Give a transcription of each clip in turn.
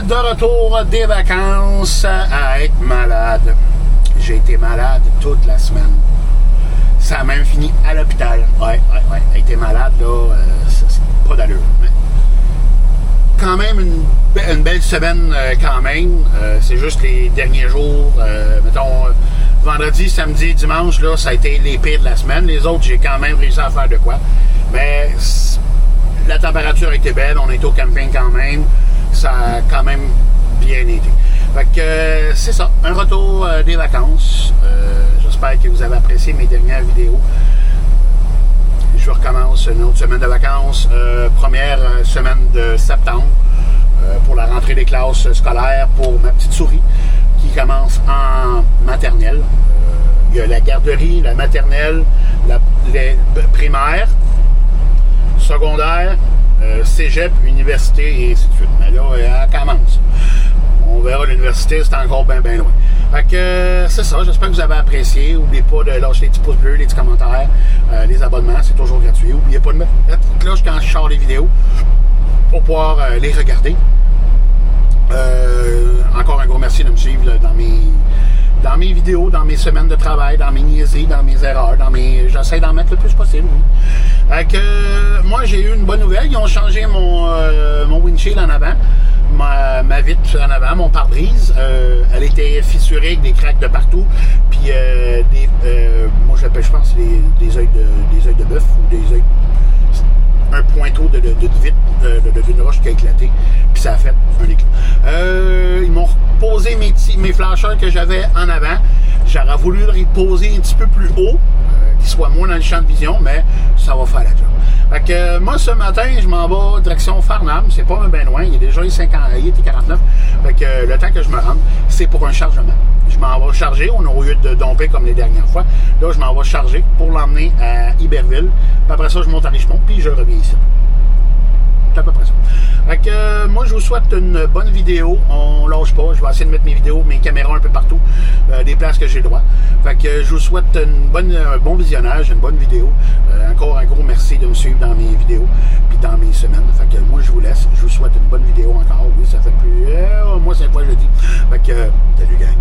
de retour des vacances à être malade. J'ai été malade toute la semaine. Ça a même fini à l'hôpital. Ouais. J'ai été malade, là, c'est pas d'allure. Mais quand même une belle semaine, quand même. C'est juste les derniers jours. Mettons, vendredi, samedi, dimanche, là, ça a été les pires de la semaine. Les autres, j'ai quand même réussi à faire de quoi. Mais la température était belle. On était au camping quand même. Ça a quand même bien été. Fait que c'est ça, un retour des vacances. J'espère que vous avez apprécié mes dernières vidéos. Je recommence une autre semaine de vacances, première semaine de septembre pour la rentrée des classes scolaires pour ma petite souris qui commence en maternelle. Il y a la garderie, la maternelle, les primaires, secondaire, cégep, université et ainsi de suite. Mais là, elle commence. On verra l'université, c'est encore bien loin. Fait que c'est ça, j'espère que vous avez apprécié. N'oubliez pas de lâcher les petits pouces bleus, les petits commentaires, les abonnements, c'est toujours gratuit. N'oubliez pas de mettre la petite cloche quand je sors les vidéos pour pouvoir les regarder. Encore un gros merci de me suivre là, dans mes vidéos, dans mes semaines de travail, dans mes niaiseries, dans mes erreurs, j'essaie d'en mettre le plus possible. Oui. Fait que moi j'ai eu une bonne nouvelle, ils ont changé mon windshield en avant. Ma vitre en avant, mon pare-brise, elle était fissurée avec des craques de partout, puis moi je pense des œils de bœuf ou des œils, un pointeau de vitre d'une roche qui a éclaté, puis ça a fait un éclat. Ils m'ont reposé mes flashers que j'avais en avant. J'aurais voulu les poser un petit peu plus haut, qu'ils soient moins dans le champ de vision, mais ça va faire la job. Fait que moi, ce matin, je m'en vais direction Farnham. C'est pas bien loin. Il est déjà 49. Fait que le temps que je me rende, c'est pour un chargement. Je m'en vais charger. On a au lieu de domper comme les dernières fois. Là, je m'en vais charger pour l'emmener à Iberville. Puis après ça, je monte à Richmond. Puis je reviens ici. C'est à peu près ça. Fait que moi, je vous souhaite une bonne vidéo. On lâche pas. Je vais essayer de mettre mes caméras un peu partout, des places que j'ai le droit. Fait que je vous souhaite un bon visionnage, une bonne vidéo. Encore un gros merci de me suivre dans mes vidéos puis dans mes semaines. Fait que moi, je vous laisse. Je vous souhaite une bonne vidéo encore. Oui, ça fait plus... moi, 5 fois, je le dis. Fait que, salut, gang.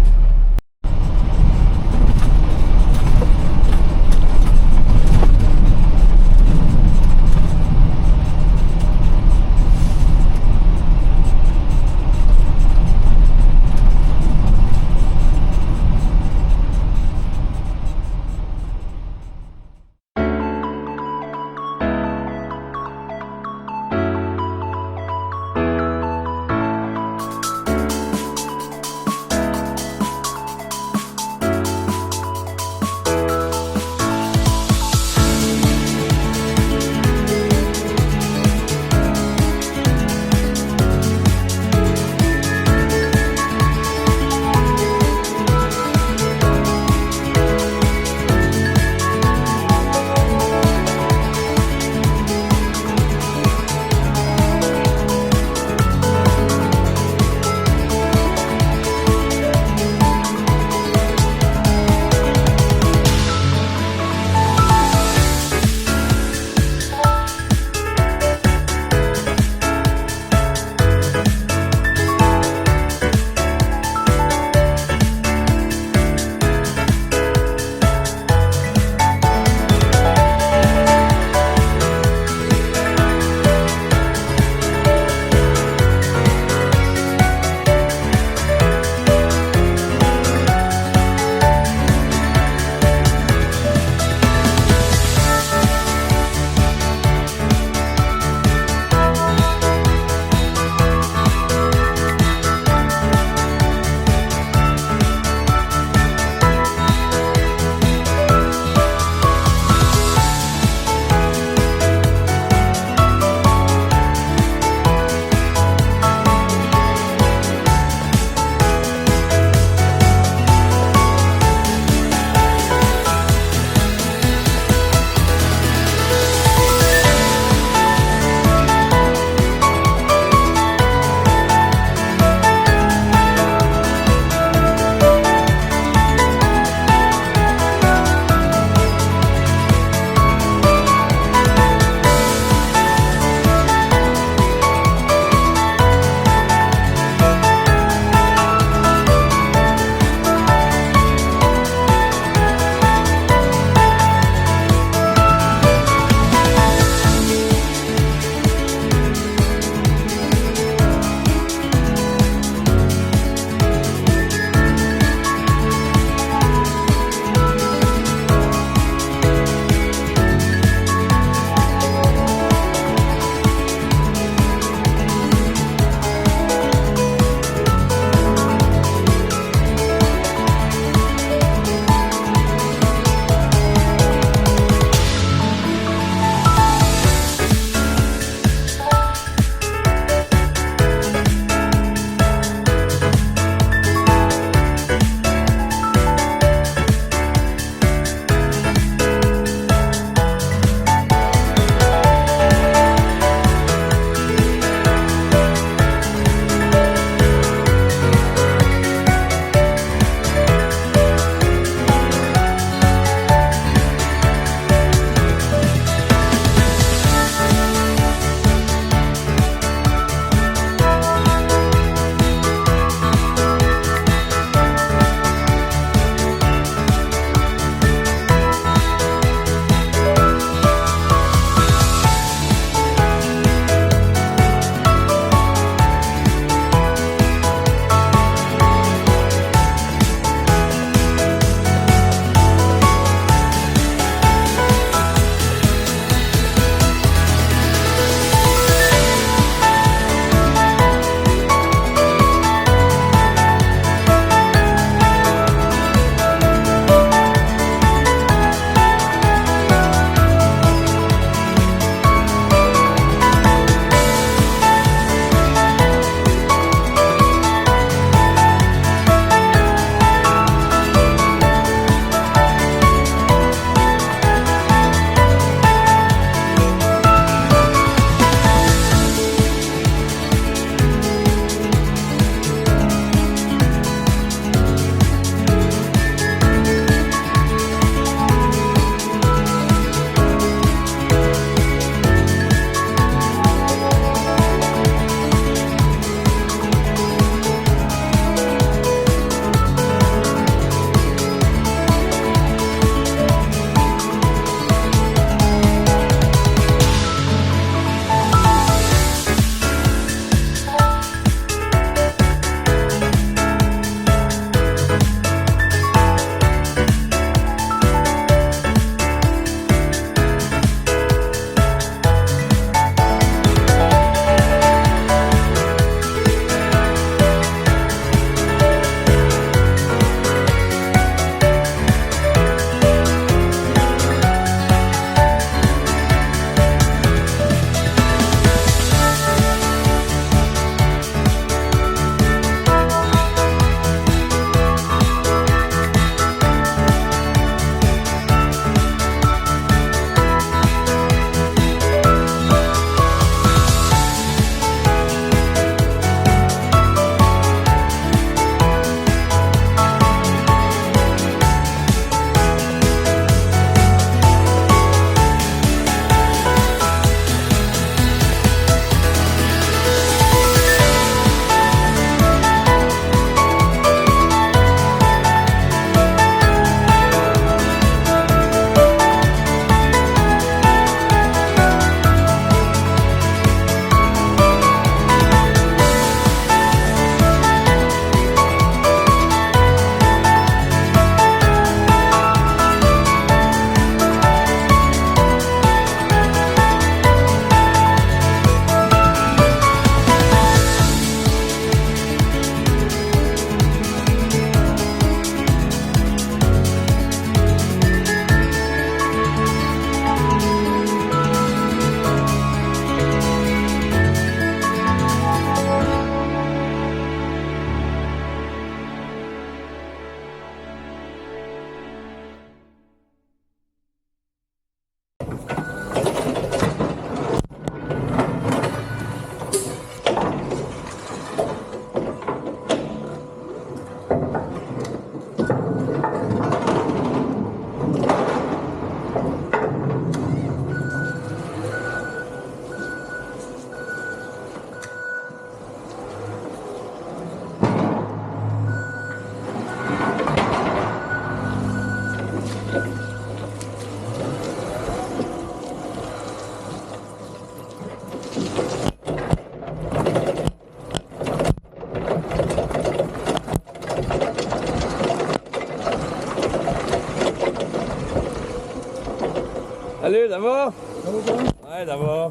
Salut, ça va? Ouais, ça va.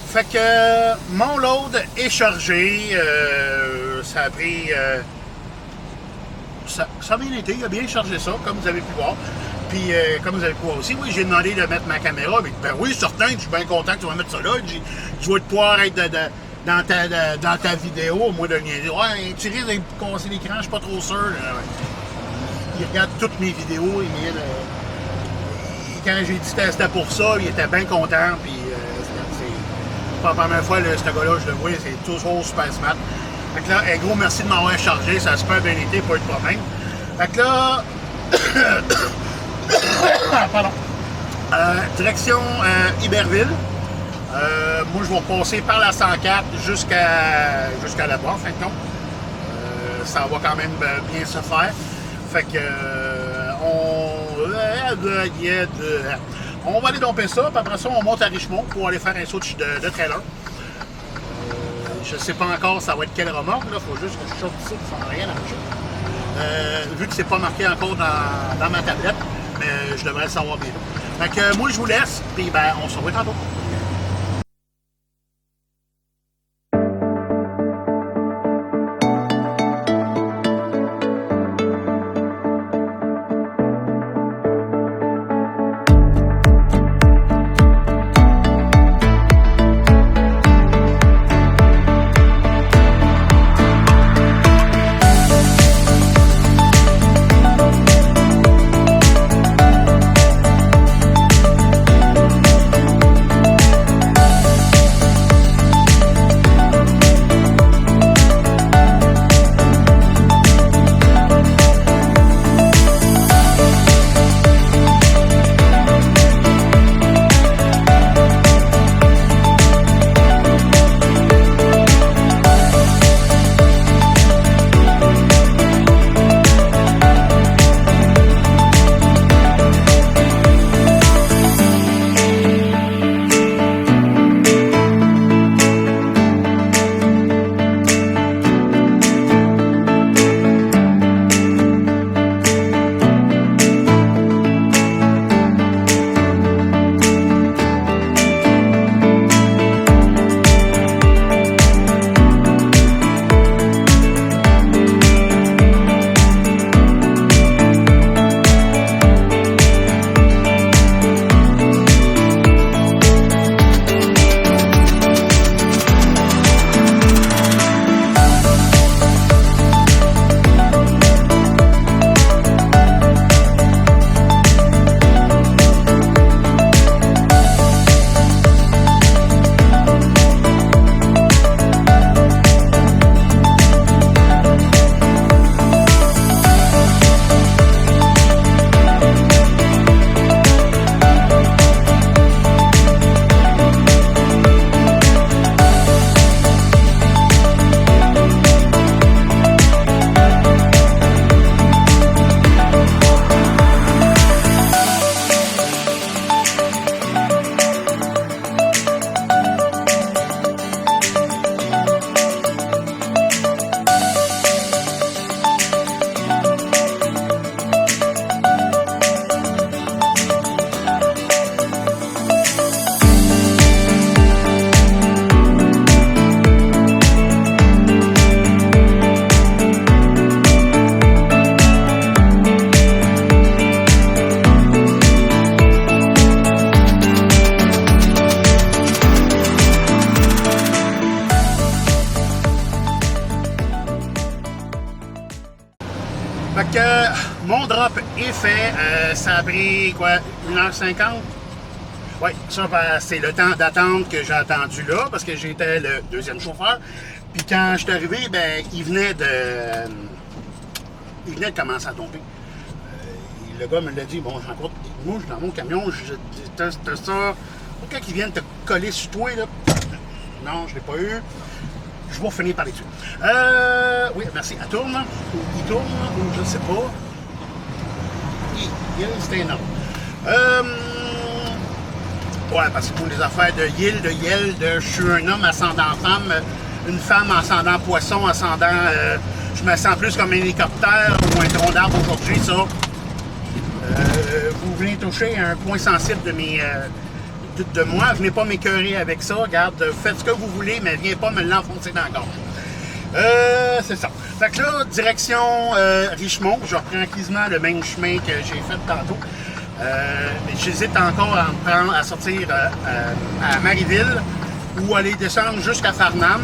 Fait que mon load est chargé. Ça a pris... ça a bien été, il a bien chargé ça, comme vous avez pu voir. Puis, comme vous avez pu voir aussi, oui, j'ai demandé de mettre ma caméra. Mais, ben oui, certain, je suis bien content que tu vas mettre ça là. Je vais pouvoir être dans ta vidéo, au moins de niaiser. Ouais, tu risques de casser l'écran, je suis pas trop sûr. Il regarde toutes mes vidéos, quand j'ai dit que c'était pour ça, il était bien content. Puis, c'est pas la première fois, ce gars-là, je le vois, c'est toujours super smart. Fait que là, un gros merci de m'avoir chargé, ça a super bien été, pas eu de problème. Fait que là, pardon. Direction Iberville. Moi, je vais passer par la 104 jusqu'à là-bas, en fin de compte. Ça va quand même bien se faire. Fait que on va aller domper ça, puis après ça, on monte à Richemont pour aller faire un saut de trailer. Je sais pas encore ça va être quelle remorque, là. Faut juste que je sorte ça sans rien arracher. Vu que c'est pas marqué encore dans ma tablette, mais je devrais le savoir bientôt. Fait que moi, je vous laisse, puis ben, on se revoit tantôt. Fait que mon drop est fait. Ça a pris quoi, 1h50? Oui, ça c'est le temps d'attente que j'ai attendu là, parce que j'étais le deuxième chauffeur. Puis quand je suis arrivé, ben il venait de commencer à tomber. Le gars me l'a dit, bon, encore, moi je suis dans mon camion, t'as ça. Pourquoi qu'ils viennent te coller sur toi là? Non, je l'ai pas eu. Je vais finir par les tuer. Oui, merci. Elle tourne, il tourne, ou je ne sais pas. C'était énorme. Ouais, parce que pour les affaires de Yel, je suis un homme ascendant femme, une femme ascendant poisson, ascendant. Je me sens plus comme un hélicoptère ou un tronc d'arbre aujourd'hui, ça. vous venez toucher un point sensible de moi, venez pas m'écœurer avec ça. Regarde, faites ce que vous voulez, mais viens pas me l'enfoncer dans la gorge. C'est ça. Fait que là, direction Richemont, je reprends quasiment le même chemin que j'ai fait tantôt. Mais j'hésite encore à sortir à Marieville ou aller descendre jusqu'à Farnham,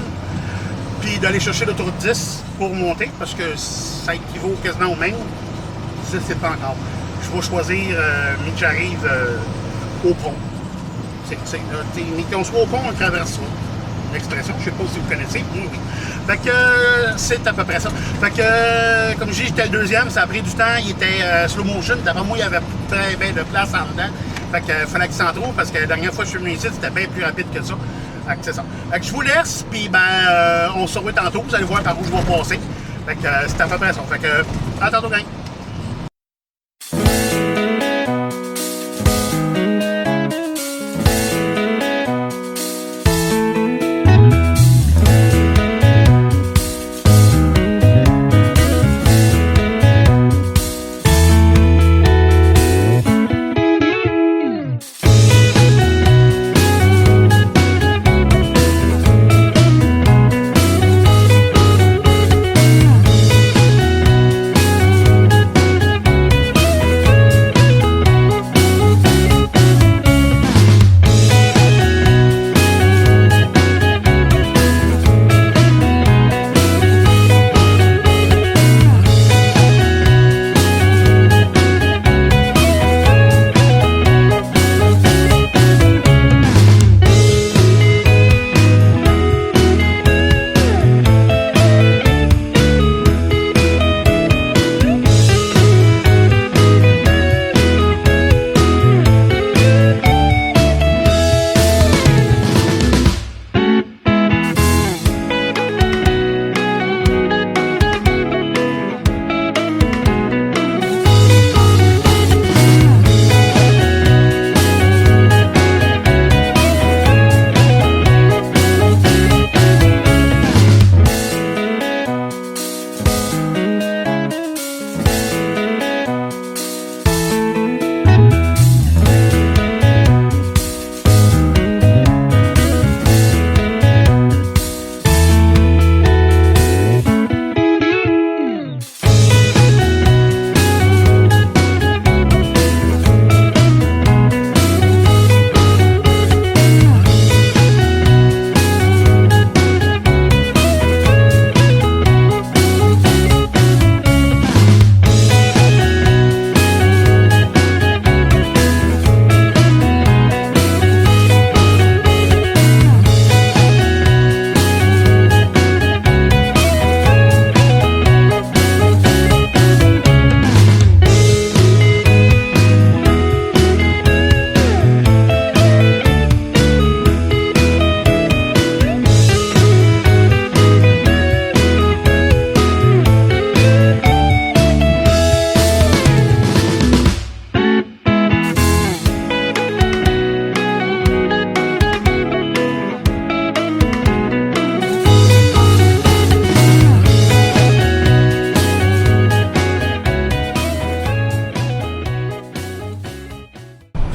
puis d'aller chercher l'autoroute 10 pour monter, parce que ça équivaut quasiment au même. Je ne sais pas encore. Je vais choisir, mais que j'arrive au pont. Mais qu'on soit au pont, on traverse ça. L'expression, je ne sais pas si vous connaissez. Oui. Fait que c'est à peu près ça. Fait que, comme je dis, j'étais le deuxième, ça a pris du temps, il était slow motion. D'après moi, il y avait très bien de place en dedans. Fait que fallait qu'il s'en trouve, parce que la dernière fois que je suis venu ici, c'était bien plus rapide que ça. Fait que c'est ça. Fait que je vous laisse, puis on se revoit tantôt, vous allez voir par où je vais passer. Fait que c'est à peu près ça. Fait que, à tantôt, gang.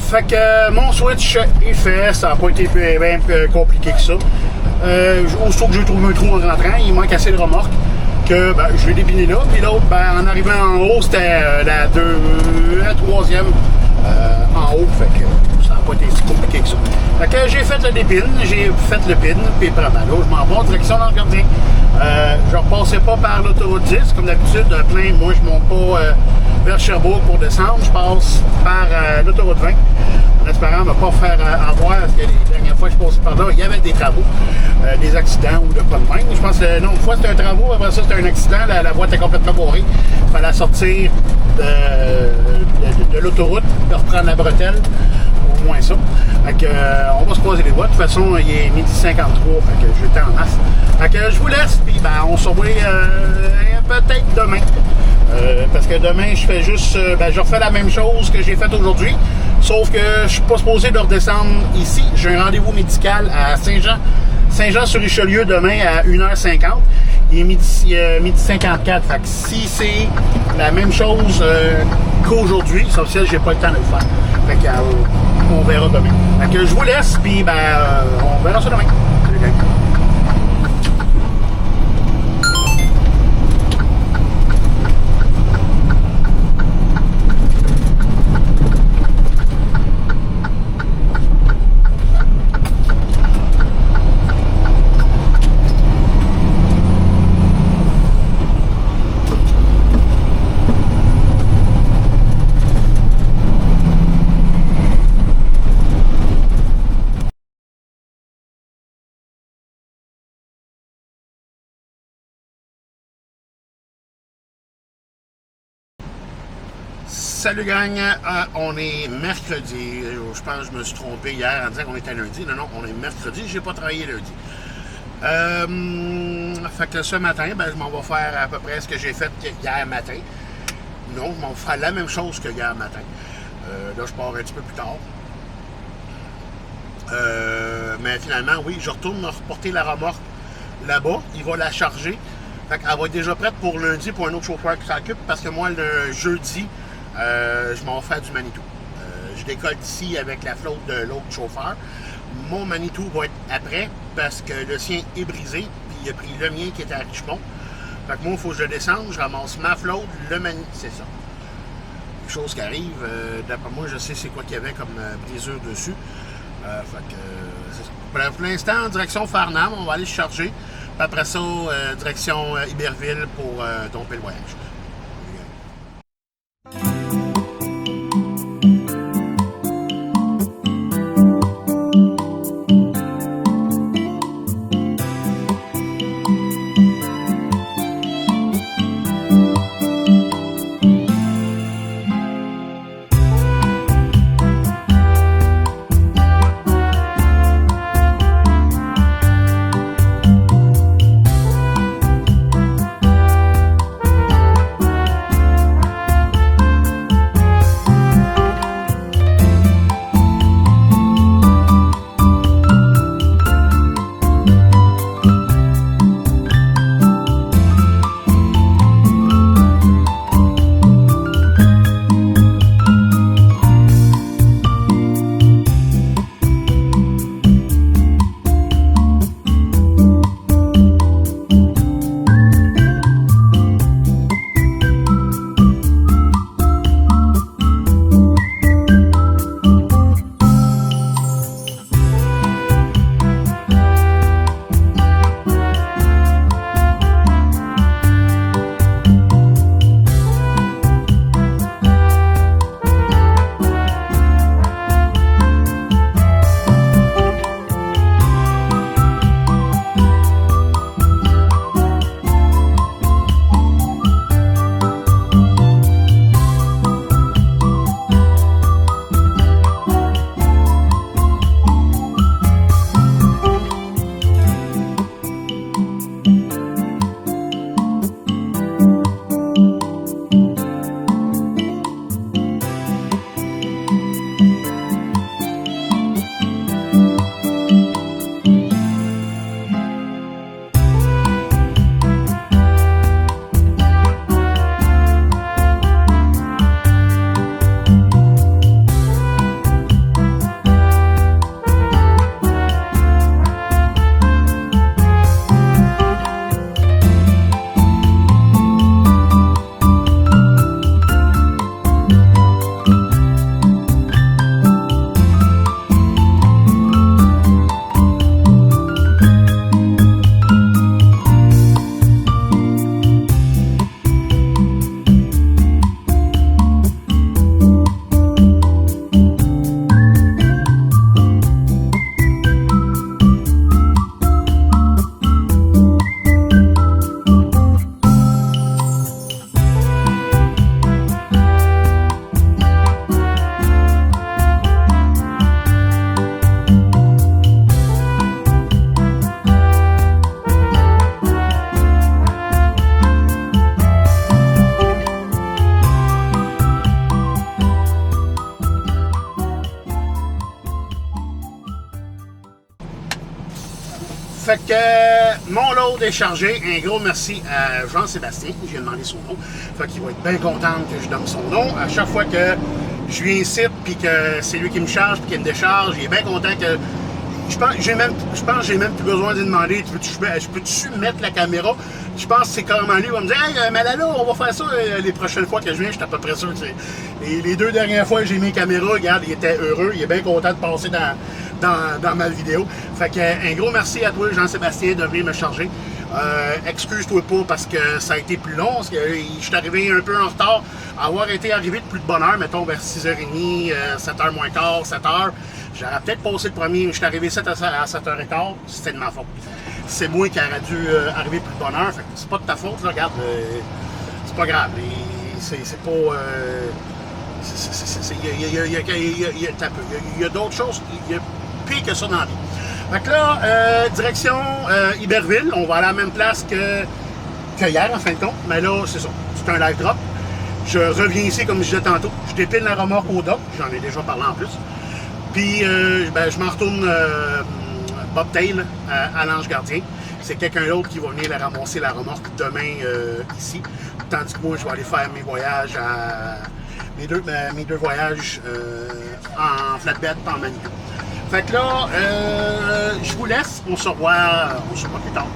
Fait que mon switch est fait, ça n'a pas été bien compliqué que ça. Aussitôt que j'ai trouvé un trou en rentrant, il manque assez de remorques que je vais dépiné là. Puis l'autre, en arrivant en haut, c'était la troisième en haut. Fait que ça n'a pas été si compliqué que ça. Fait que j'ai fait le dépine, j'ai fait le pin, puis là, je m'en vais en direction dans le gardien. Je ne repassais pas par l'autoroute 10, comme d'habitude, plein. Moi, je ne monte pas vers Sherbrooke pour descendre, je passe par l'autoroute 20. En espérant ne pas faire avoir, parce que les dernières fois que je passais par là, il y avait des travaux, des accidents ou de pas de même. Je pense que non, une fois c'était un travaux, après ça c'était un accident, la voie était complètement bourrée. Il fallait sortir de l'autoroute, de reprendre la bretelle, au moins ça. Fait que, on va se croiser les doigts. De toute façon, il est 12h53, fait que je vais en masse. Fait que je vous laisse, puis on se revoit peut-être demain. Parce que demain, je fais juste, je refais la même chose que j'ai faite aujourd'hui, sauf que je suis pas supposé de redescendre ici. J'ai un rendez-vous médical à Saint-Jean Saint-Jean-sur-Richelieu demain à 1h50. Il est midi 54. Fait que si c'est la même chose qu'aujourd'hui, sauf si j'ai pas le temps de le faire. Fait que, on verra demain. Fait que je vous laisse, puis on verra ça demain. Salut, gang. Salut gang, on est mercredi. Je pense que je me suis trompé hier en disant qu'on était lundi. Non, on est mercredi, j'ai pas travaillé lundi. Fait que ce matin, je m'en vais faire à peu près ce que j'ai fait hier matin. Non, je m'en vais faire la même chose que hier matin. Là, je pars un petit peu plus tard. Mais finalement, oui, je retourne reporter la remorque là-bas. Il va la charger. Fait qu'elle va être déjà prête pour lundi pour un autre chauffeur qui s'occupe. Parce que moi, le jeudi, je m'en vais faire du Manitou. Je décolle d'ici avec la flotte de l'autre chauffeur. Mon Manitou va être après parce que le sien est brisé. Puis il a pris le mien qui était à Richmond. Fait que moi, il faut que je le descende. Je ramasse ma flotte, le Manitou. C'est ça. Une chose qui arrive. D'après moi, je sais c'est quoi qu'il y avait comme brisure dessus. Fait que c'est ça. Pour l'instant, direction Farnham, on va aller se charger. Puis après ça, direction Iberville pour domper le voyage. Fait que mon load est chargé. Un gros merci à Jean-Sébastien. J'ai demandé son nom. Fait qu'il va être bien content que je donne son nom. À chaque fois que je viens ici, puis que c'est lui qui me charge, puis qui me décharge, il est bien content que... Je pense que j'ai même plus besoin de demander, je peux-tu mettre la caméra? Je pense que c'est carrément lui qui va me dire « Hey, Malala, on va faire ça les prochaines fois que je viens. » Je suis à peu près sûr que c'est... Les 2 dernières fois que j'ai mis mes caméras, regarde, il était heureux. Il est bien content de passer dans ma vidéo. Fait que un gros merci à toi, Jean-Sébastien, de venir me charger. Excuse-toi pas parce que ça a été plus long. Parce que je suis arrivé un peu en retard. Avoir été arrivé de plus de bonne heure, mettons vers 6h30, 7h moins quart, 7h. J'aurais peut-être passé le premier, je suis arrivé 7 à 7h15, c'était de ma faute. C'est moi qui aurais dû arriver plus de bonne heure, c'est pas de ta faute, là, regarde, c'est pas grave. C'est pas... Il y a d'autres choses, il y a pire que ça dans la vie. Fait que là, direction Iberville, on va aller à la même place que hier, en fin de compte, mais là, c'est ça, c'est un live drop. Je reviens ici, comme je disais tantôt, je dépile la remorque au dock, j'en ai déjà parlé en plus. Puis, je m'en retourne Bobtail à l'Ange Gardien. C'est quelqu'un d'autre qui va venir ramasser la remorque demain ici. Tandis que moi, je vais aller faire mes voyages mes deux voyages en flatbed en Manitou. Fait que là, je vous laisse. On se revoit plus tard.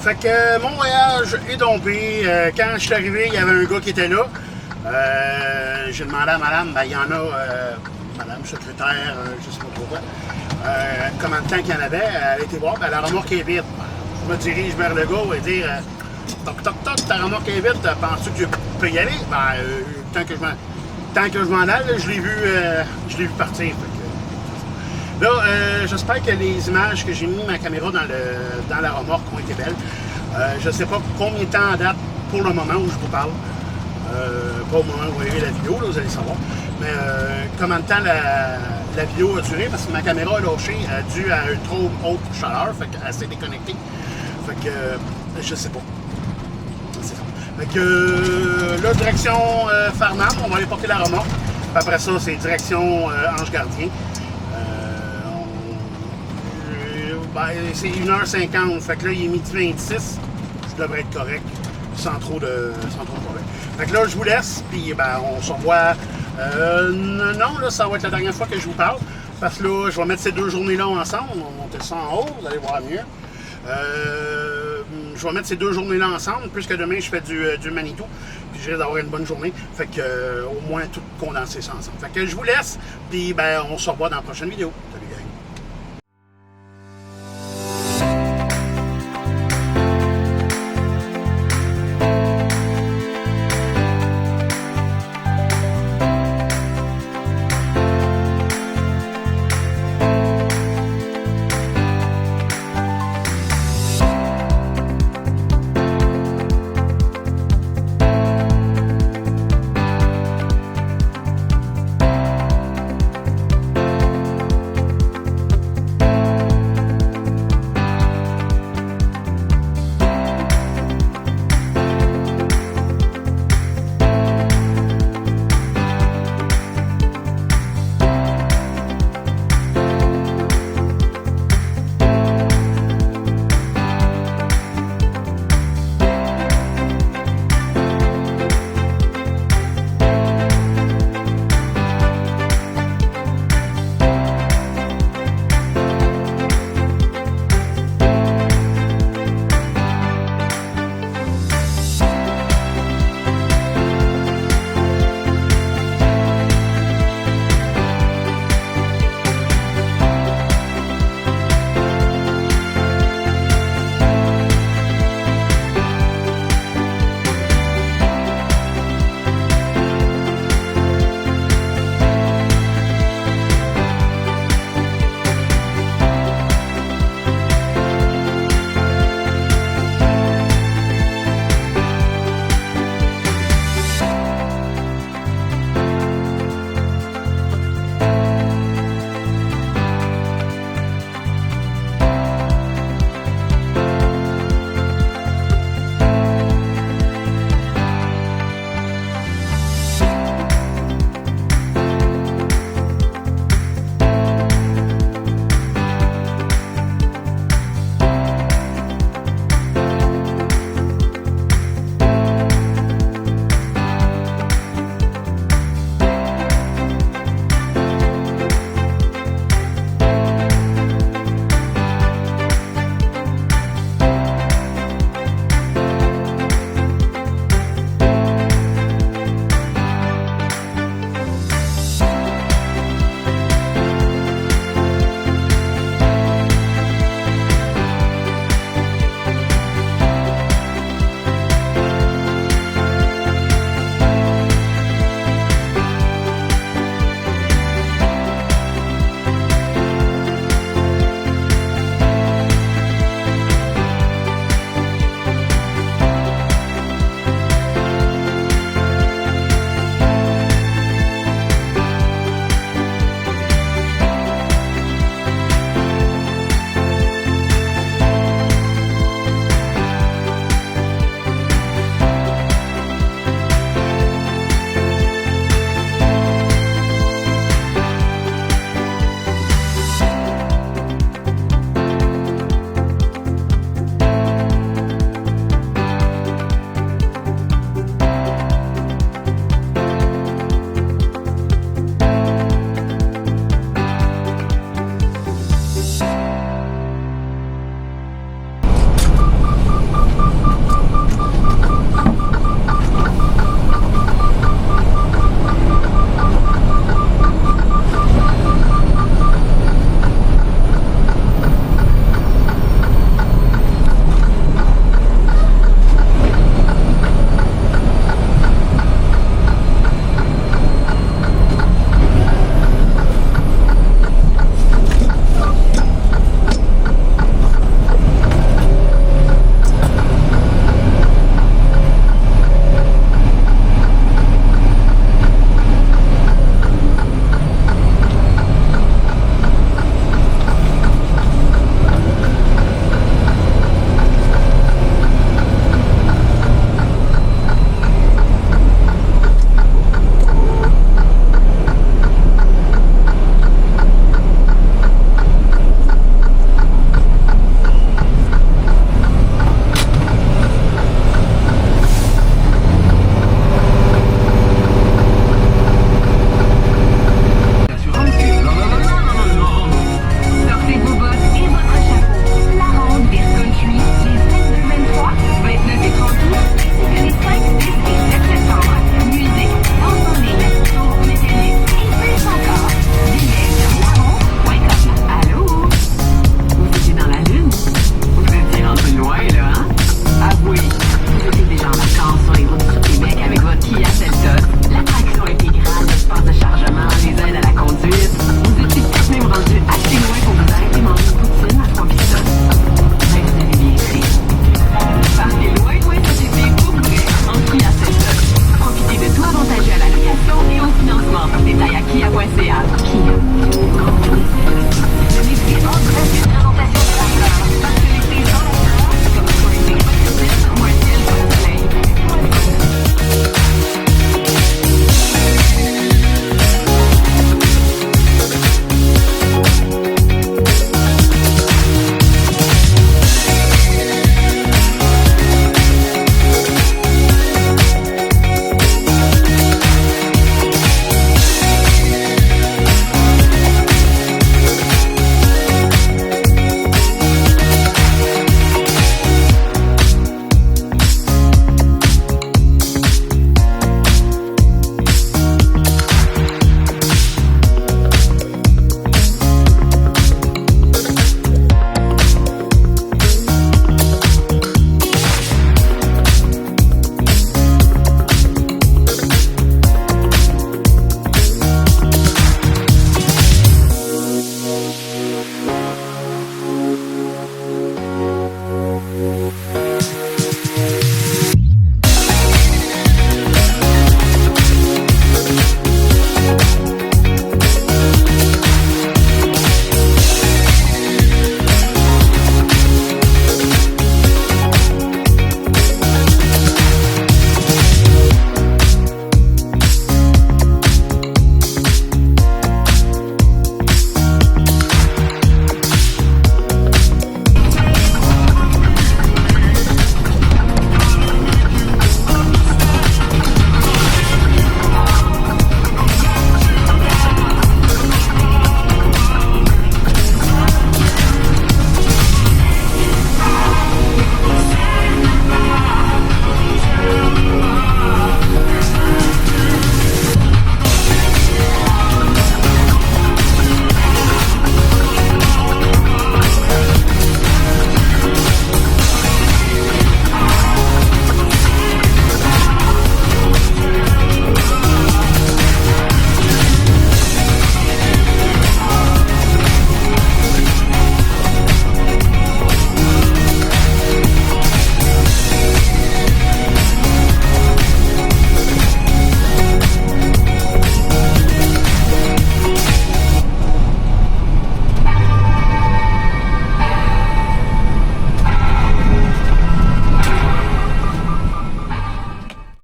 Fait que mon voyage est dompé. Quand je suis arrivé, il y avait un gars qui était là. J'ai demandé à madame, ben il y en a, madame secrétaire, je sais pas trop quoi, combien de temps qu'il y en avait. Elle était voir, ben la remorque est vide. Je me dirige vers le gars et dire toc toc toc, ta remorque est vide, penses-tu que je peux y aller? Ben tant que je m'en aille, je l'ai vu partir. Fait que, là, j'espère que les images que j'ai mis ma caméra dans la remorque ont été belles. Je ne sais pas combien de temps en date pour le moment où je vous parle. Pas au moment où vous voyez la vidéo, là, vous allez savoir. Mais combien de temps la vidéo a duré, parce que ma caméra a lâché dû à une trop haute chaleur, fait qu'elle s'est déconnectée. Fait que je sais pas. C'est ça. Fait que là, direction Farnham, on va aller porter la remorque. Puis après ça, c'est direction Ange Gardien. Ben, c'est 1h50, fait que là, il est midi 26. Je devrais être correct, sans trop de problème. Fait que là, je vous laisse, puis ben, on se revoit. Non, là, ça va être la dernière fois que je vous parle, parce que là, je vais mettre ces 2 journées-là ensemble. On va monter ça en haut, vous allez voir mieux. Je vais mettre ces 2 journées-là ensemble, puisque demain, je fais du Manitou, puis je risque d'avoir une bonne journée. Fait que, au moins, tout condenser ça ensemble. Fait que je vous laisse, puis ben, on se revoit dans la prochaine vidéo.